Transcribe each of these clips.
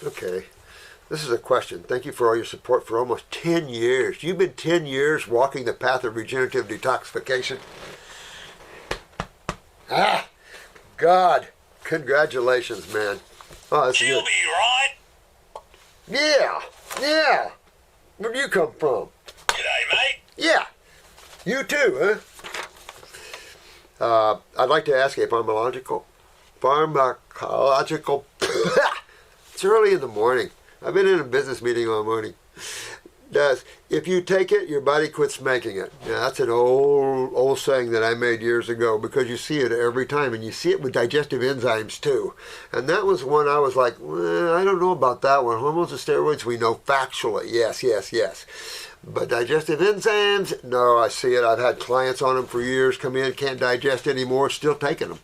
Okay. This is a question. Thank you for all your support for almost 10 years. You've been 10 years walking the path of regenerative detoxification. Ah, God. Congratulations, man. Oh, that's She'll good. be right. Yeah. Where do you come from? G'day, mate. Yeah. You too, huh? I'd like to ask a pharmacological. It's early in the morning. I've been in a business meeting all morning. If you take it, your body quits making it. Yeah, that's an old saying that I made years ago, because you see it every time, and you see it with digestive enzymes too. And that was one I was like, well, I don't know about that one. Hormones and steroids, we know factually. Yes. But digestive enzymes, no, I see it. I've had clients on them for years, come in, can't digest anymore, still taking them.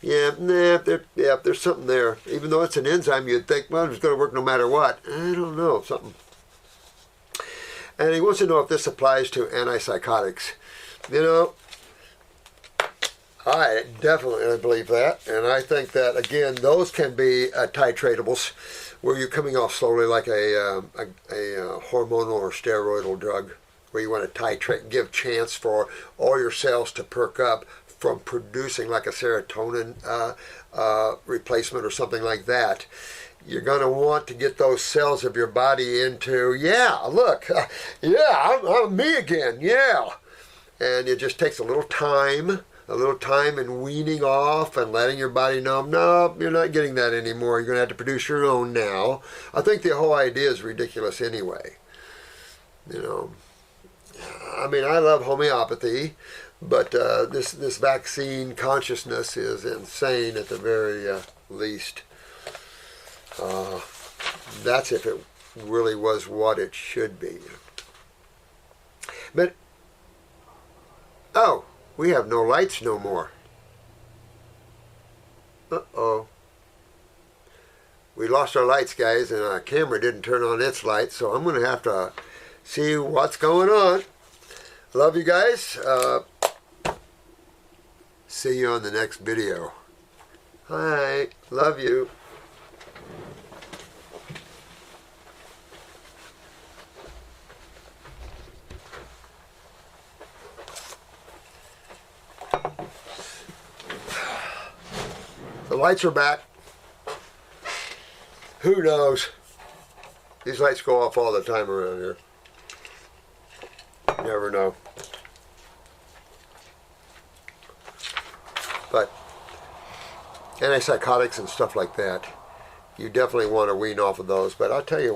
There's something there. Even though it's an enzyme, you'd think, well, it's going to work no matter what. I don't know, something. And he wants to know if this applies to antipsychotics. You know, I definitely believe that. And I think that, again, those can be titratables, where you're coming off slowly like a hormonal or steroidal drug, where you want to titrate and give chance for all your cells to perk up from producing like a serotonin replacement or something like that. You're going to want to get those cells of your body into, I'm me again, And it just takes a little time in weaning off and letting your body know, no, you're not getting that anymore. You're going to have to produce your own now. I think the whole idea is ridiculous anyway. You know, I mean, I love homeopathy, but this vaccine consciousness is insane at the very least. That's if it really was what it should be. But, oh, we have no lights no more. Uh-oh. We lost our lights, guys, and our camera didn't turn on its lights, so I'm going to have to see what's going on. Love you guys. See you on the next video. Hi. Love you. The lights are back. Who knows? These lights go off all the time around here. You never know. But antipsychotics and stuff like that, you definitely want to wean off of those. But I'll tell you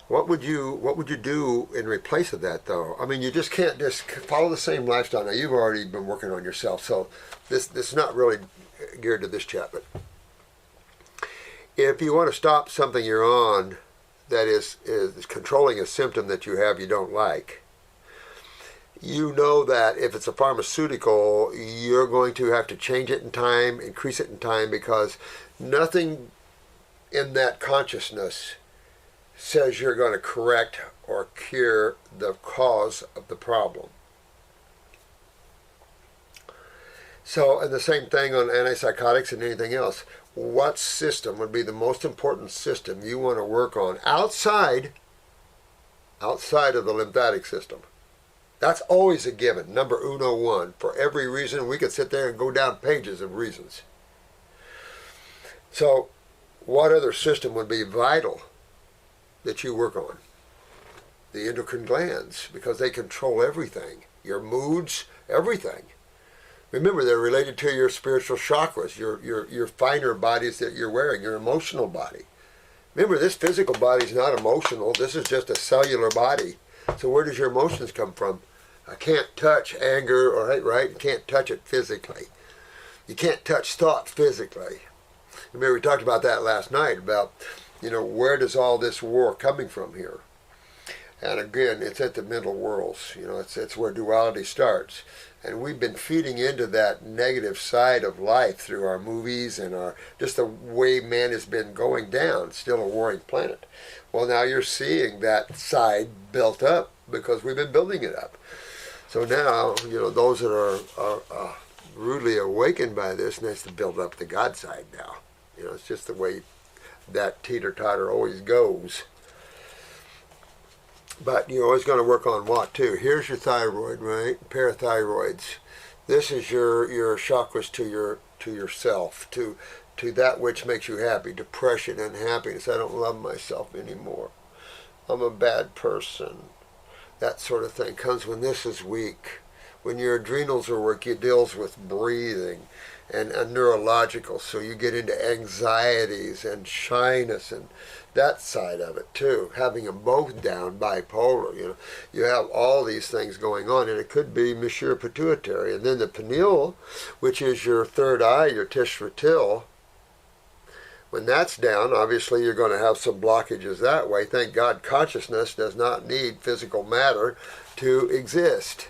what would you do in replace of that, though? I mean, you just can't just follow the same lifestyle. Now, you've already been working on yourself, so this is not really geared to this chat. But if you want to stop something you're on that is controlling a symptom that you have you don't like, you know that if it's a pharmaceutical, you're going to have to change it in time, increase it in time, because nothing in that consciousness says you're going to correct or cure the cause of the problem. So, and the same thing on antipsychotics and anything else. What system would be the most important system you want to work on outside of the lymphatic system? That's always a given, number 101. For every reason, we could sit there and go down pages of reasons. So, what other system would be vital that you work on? The endocrine glands, because they control everything. Your moods, everything. Remember, they're related to your spiritual chakras, your finer bodies that you're wearing, your emotional body. Remember, this physical body is not emotional. This is just a cellular body. So where does your emotions come from? I can't touch anger, right? You can't touch it physically. You can't touch thought physically. Remember, we talked about that last night, about, where does all this war coming from here? And again, it's at the mental worlds. It's where duality starts. And we've been feeding into that negative side of life through our movies and just the way man has been going down, still a warring planet. Well, now you're seeing that side built up because we've been building it up. So now, those that are rudely awakened by this, and that's to build up the God side now. It's just the way that teeter-totter always goes. But you're always going to work on what too? Here's your thyroid, right? Parathyroids. This is your chakras to yourself, to that which makes you happy. Depression and happiness. I don't love myself anymore. I'm a bad person. That sort of thing comes when this is weak. When your adrenals are weak, it deals with breathing and neurological. So you get into anxieties and shyness and that side of it too. Having them both down, bipolar, you have all these things going on, and it could be Monsieur Pituitary. And then the pineal, which is your third eye, your tishritil, when that's down, obviously you're going to have some blockages that way. Thank God consciousness does not need physical matter to exist.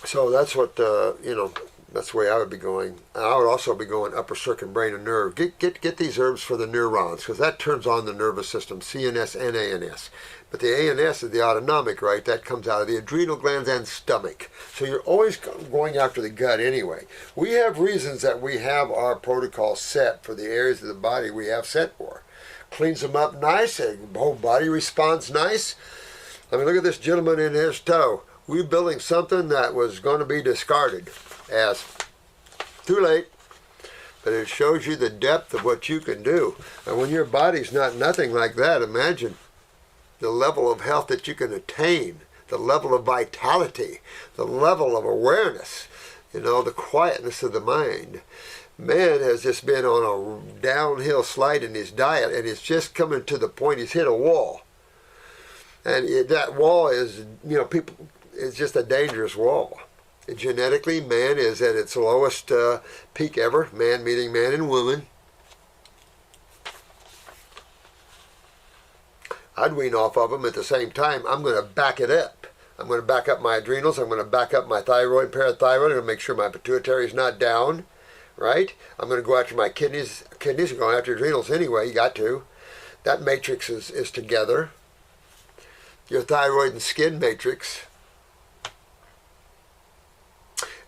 So that's what, that's the way I would be going. I would also be going upper circuit, brain, and nerve. Get these herbs for the neurons, because that turns on the nervous system, CNS and ANS. But the ANS is the autonomic, right? That comes out of the adrenal glands and stomach. So you're always going after the gut anyway. We have reasons that we have our protocol set for the areas of the body we have set for. Cleans them up nice, and the whole body responds nice. I mean, look at this gentleman in his toe. We're building something that was going to be discarded as too late, but it shows you the depth of what you can do. And when your body's not nothing like that, imagine the level of health that you can attain, the level of vitality, the level of awareness, the quietness of the mind. Man has just been on a downhill slide in his diet, and it's just coming to the point he's hit a wall. And that wall is, it's just a dangerous wall. Genetically, man is at its lowest peak ever, man meeting man and woman. I'd wean off of them. At the same time, I'm going to back it up. I'm going to back up my adrenals. I'm going to back up my thyroid, parathyroid. I'm going to make sure my pituitary is not down, right? I'm going to go after my kidneys. Kidneys are going after adrenals anyway. You got to. That matrix is together. Your thyroid and skin matrix.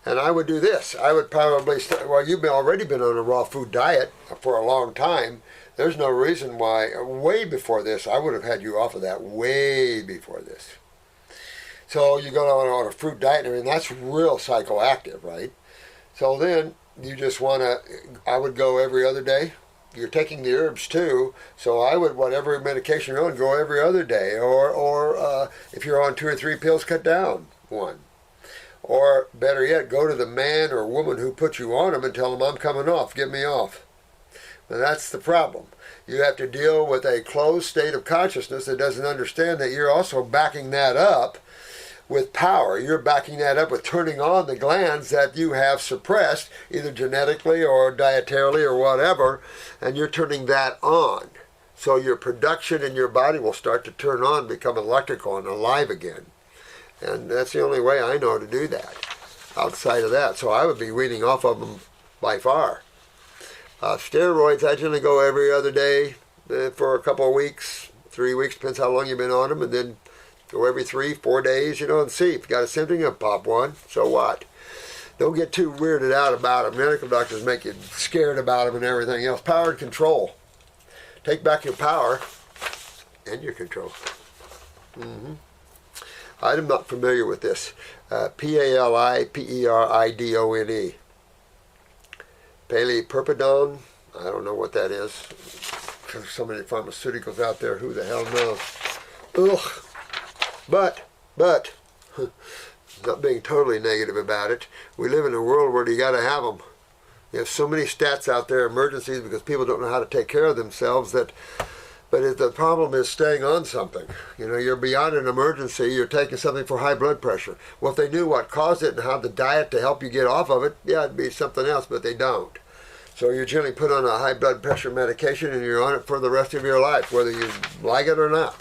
And I would do this. I would probably, you've already been on a raw food diet for a long time. There's no reason why, way before this, I would have had you off of that way before this. So you go on a fruit diet, and that's real psychoactive, right? So then you just want to, I would go every other day. You're taking the herbs too, so I would, whatever medication you're on, go every other day. Or if you're on 2 or 3 pills, cut down one. Or better yet, go to the man or woman who put you on them and tell them, I'm coming off, get me off. Now that's the problem. You have to deal with a closed state of consciousness that doesn't understand that you're also backing that up with power. You're backing that up with turning on the glands that you have suppressed, either genetically or dietarily or whatever, and you're turning that on. So your production in your body will start to turn on, become electrical and alive again. And that's the only way I know to do that. Outside of that, so I would be weaning off of them by far. Steroids, I generally go every other day for a couple of weeks, 3 weeks, depends how long you've been on them, and then go every 3-4 days, and see. If you got a symptom, you pop one. So what? Don't get too weirded out about them. Medical doctors make you scared about them and everything else. Power and control. Take back your power and your control. I'm not familiar with this. Paliperidone. Paliperidone. I don't know what that is. There's so many pharmaceuticals out there. Who the hell knows? Ugh. But, not being totally negative about it, we live in a world where you got to have them. You have so many stats out there, emergencies, because people don't know how to take care of themselves. But the problem is staying on something. You're beyond an emergency. You're taking something for high blood pressure. Well, if they knew what caused it and how the diet to help you get off of it, yeah, it'd be something else, but they don't. So you're generally put on a high blood pressure medication, and you're on it for the rest of your life, whether you like it or not.